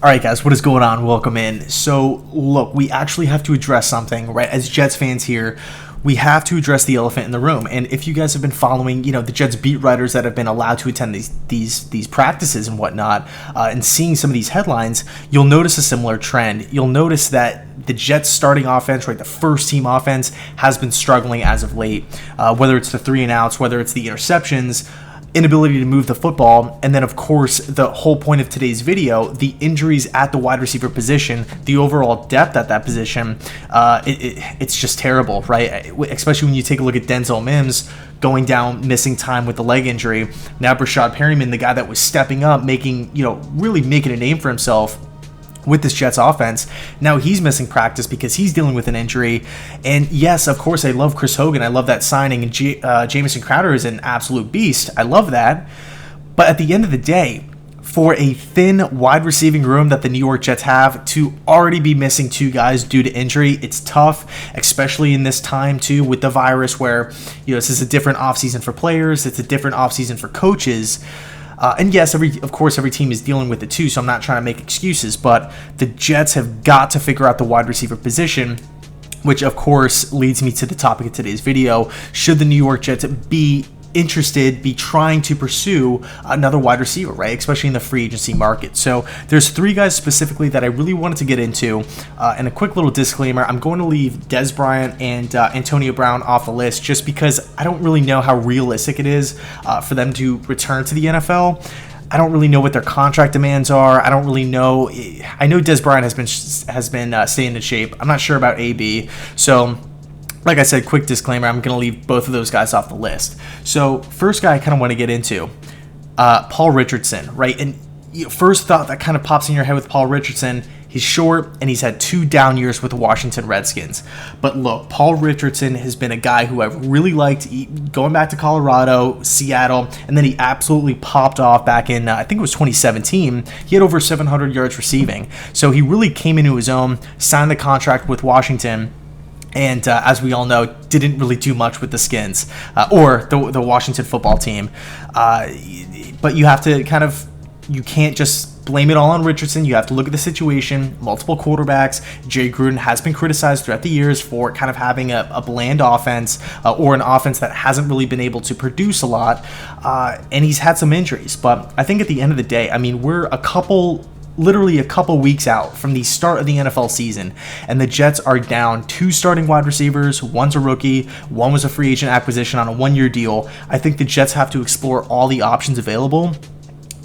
All right, guys, what is going on? Welcome in. So, look, we actually have to address something, right? As Jets fans here, we have to address the elephant in the room. And if you guys have been following, the Jets beat writers that have been allowed to attend these practices and whatnot, and seeing some of these headlines, you'll notice a similar trend. You'll notice that the Jets starting offense, right, the first team offense, has been struggling as of late. Whether it's the 3-and-outs, whether it's the interceptions, inability to move the football, and then of course the whole point of today's video, the injuries at the wide receiver position, the overall depth at that position, it's just terrible, right? Especially when you take a look at Denzel Mims going down, missing time with the leg injury. Now Brashad Perryman, the guy that was stepping up, really making a name for himself with this Jets offense, now he's missing practice because he's dealing with an injury. And yes, of course, I love Chris Hogan. I love that signing. And Jamison Crowder is an absolute beast. I love that. But at the end of the day, for a thin wide receiving room that the New York Jets have, to already be missing two guys due to injury, it's tough, especially in this time too with the virus where, this is a different offseason for players. It's a different offseason for coaches. And yes, every team is dealing with it too, so I'm not trying to make excuses, but the Jets have got to figure out the wide receiver position, which of course leads me to the topic of today's video. Should the New York Jets be trying to pursue another wide receiver, right? Especially in the free agency market. So there's three guys specifically that I really wanted to get into. And a quick little disclaimer, I'm going to leave Dez Bryant and Antonio Brown off the list just because I don't really know how realistic it is for them to return to the NFL. I don't really know what their contract demands are. I don't really know. I know Dez Bryant has been staying in shape. I'm not sure about AB. So like I said, quick disclaimer, I'm going to leave both of those guys off the list. So first guy I kind of want to get into, Paul Richardson, right? And first thought that kind of pops in your head with Paul Richardson, he's short and he's had 2 down years with the Washington Redskins. But look, Paul Richardson has been a guy who I've really liked going back to Colorado, Seattle, and then he absolutely popped off back in, I think it was 2017. He had over 700 yards receiving. So he really came into his own, signed the contract with Washington, and as we all know, didn't really do much with the Skins or the Washington football team. But you have to you can't just blame it all on Richardson. You have to look at the situation. Multiple quarterbacks. Jay Gruden has been criticized throughout the years for kind of having a bland offense or an offense that hasn't really been able to produce a lot. And he's had some injuries. But I think at the end of the day, we're literally a couple weeks out from the start of the NFL season, and the Jets are down 2 starting wide receivers. One's a rookie, one was a free agent acquisition on a 1-year deal. I think the Jets have to explore all the options available.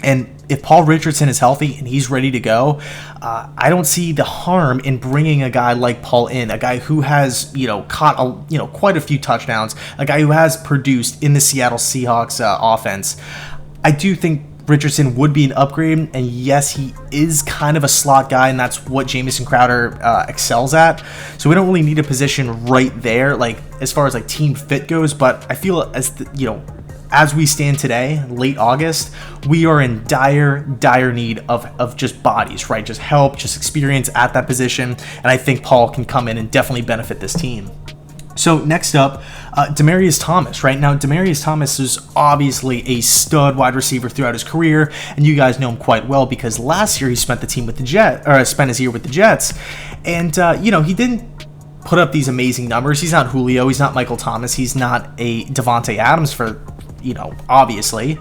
And if Paul Richardson is healthy and he's ready to go, I don't see the harm in bringing a guy like Paul in, a guy who has, caught quite a few touchdowns, a guy who has produced in the Seattle Seahawks offense. I do think Richardson would be an upgrade, and yes, he is kind of a slot guy, and that's what Jamison Crowder excels at. So we don't really need a position right there, like as far as like team fit goes. But I feel as we stand today, late August, we are in dire need of just bodies, right? Just help, just experience at that position, and I think Paul can come in and definitely benefit this team. So next up, Demaryius Thomas, right? Now, Demaryius Thomas is obviously a stud wide receiver throughout his career, and you guys know him quite well because last year he spent his year with the Jets, and he didn't put up these amazing numbers. He's not Julio, he's not Michael Thomas, he's not a Devontae Adams obviously.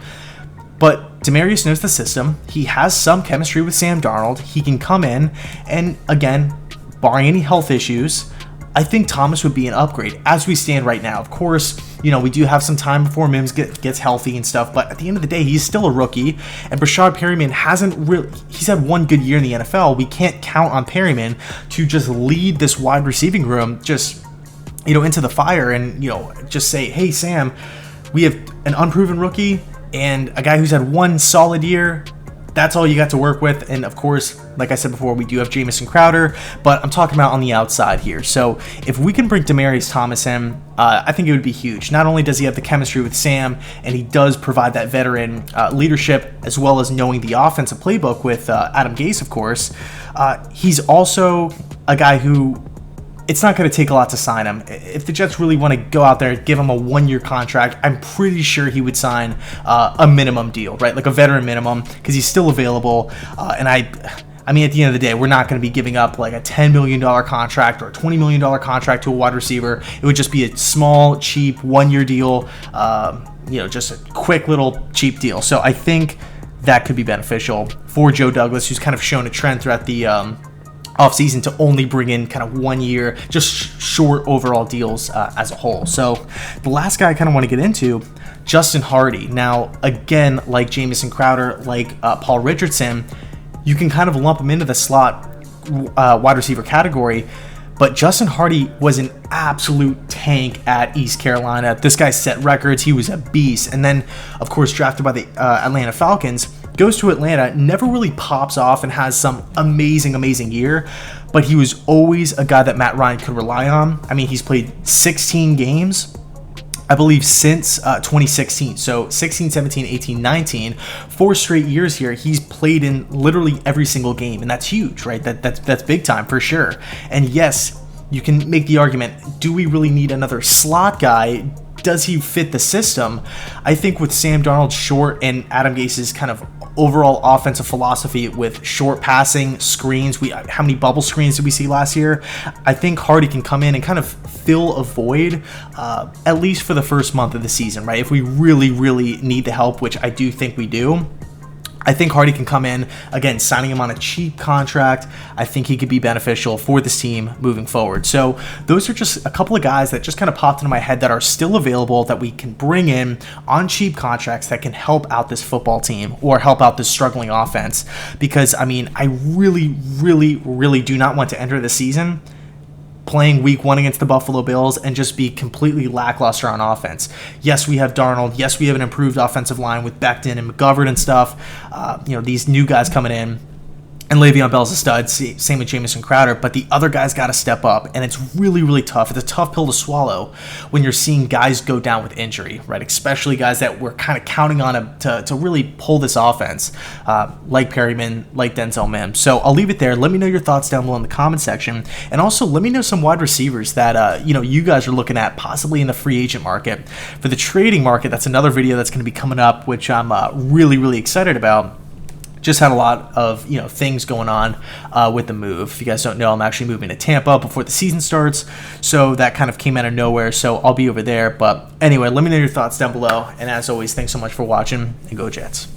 But Demaryius knows the system. He has some chemistry with Sam Darnold. He can come in, and again, barring any health issues, I think Thomas would be an upgrade as we stand right now. Of course, we do have some time before Mims gets healthy and stuff, but at the end of the day, he's still a rookie, and Brashad Perryman he's had 1 good year in the NFL. We can't count on Perryman to just lead this wide receiving room into the fire and, just say, hey, Sam, we have an unproven rookie and a guy who's had 1 solid year. That's all you got to work with. And of course, like I said before, we do have Jamison Crowder, but I'm talking about on the outside here. So if we can bring Demaryius Thomas in, I think it would be huge. Not only does he have the chemistry with Sam, and he does provide that veteran leadership as well as knowing the offensive playbook with Adam Gase, of course, he's also a guy who it's not going to take a lot to sign him. If the Jets really want to go out there and give him a 1-year contract, I'm pretty sure he would sign a minimum deal, right? Like a veteran minimum, because he's still available. And I mean, at the end of the day, we're not going to be giving up like a $10 million contract or a $20 million contract to a wide receiver. It would just be a small, cheap, one-year deal, just a quick little cheap deal. So I think that could be beneficial for Joe Douglas, who's kind of shown a trend throughout the offseason to only bring in kind of 1 year, just short overall deals as a whole. So the last guy I kind of want to get into, Justin Hardy. Now, again, like Jamison Crowder, like Paul Richardson, you can kind of lump him into the slot wide receiver category. But Justin Hardy was an absolute tank at East Carolina. This guy set records. He was a beast. And then, of course, drafted by the Atlanta Falcons, goes to Atlanta, never really pops off and has some amazing year. But he was always a guy that Matt Ryan could rely on. I mean, he's played 16 games, I believe, since 2016. So 16, 17, 18, 19, 4 straight years here. He's played in literally every single game, and that's huge, right? That's big time for sure. And yes, you can make the argument, do we really need another slot guy? Does he fit the system? I think with Sam Darnold's short and Adam Gase's kind of overall offensive philosophy with short passing, screens, how many bubble screens did we see last year? I think Hardy can come in and kind of fill a void, at least for the first month of the season, right? If we really need the help, which I do think we do, I think Hardy can come in, again, signing him on a cheap contract. I think he could be beneficial for this team moving forward. So those are just a couple of guys that just kind of popped into my head that are still available that we can bring in on cheap contracts that can help out this football team or help out this struggling offense. Because, I mean, I really do not want to enter the season playing week 1 against the Buffalo Bills and just be completely lackluster on offense. Yes, we have Darnold. Yes, we have an improved offensive line with Becton and McGovern and stuff. These new guys coming in. And Le'Veon Bell's a stud, same with Jamison Crowder, but the other guys got to step up, and it's really tough. It's a tough pill to swallow when you're seeing guys go down with injury, right? Especially guys that we're kind of counting on him to really pull this offense, like Perryman, like Denzel Mims. So I'll leave it there. Let me know your thoughts down below in the comment section, and also let me know some wide receivers that you guys are looking at possibly in the free agent market. For the trading market, that's another video that's going to be coming up, which I'm really excited about. Just had a lot of things going on with the move. If you guys don't know, I'm actually moving to Tampa before the season starts, so that kind of came out of nowhere. So I'll be over there. But anyway, let me know your thoughts down below. And as always, thanks so much for watching, and go Jets.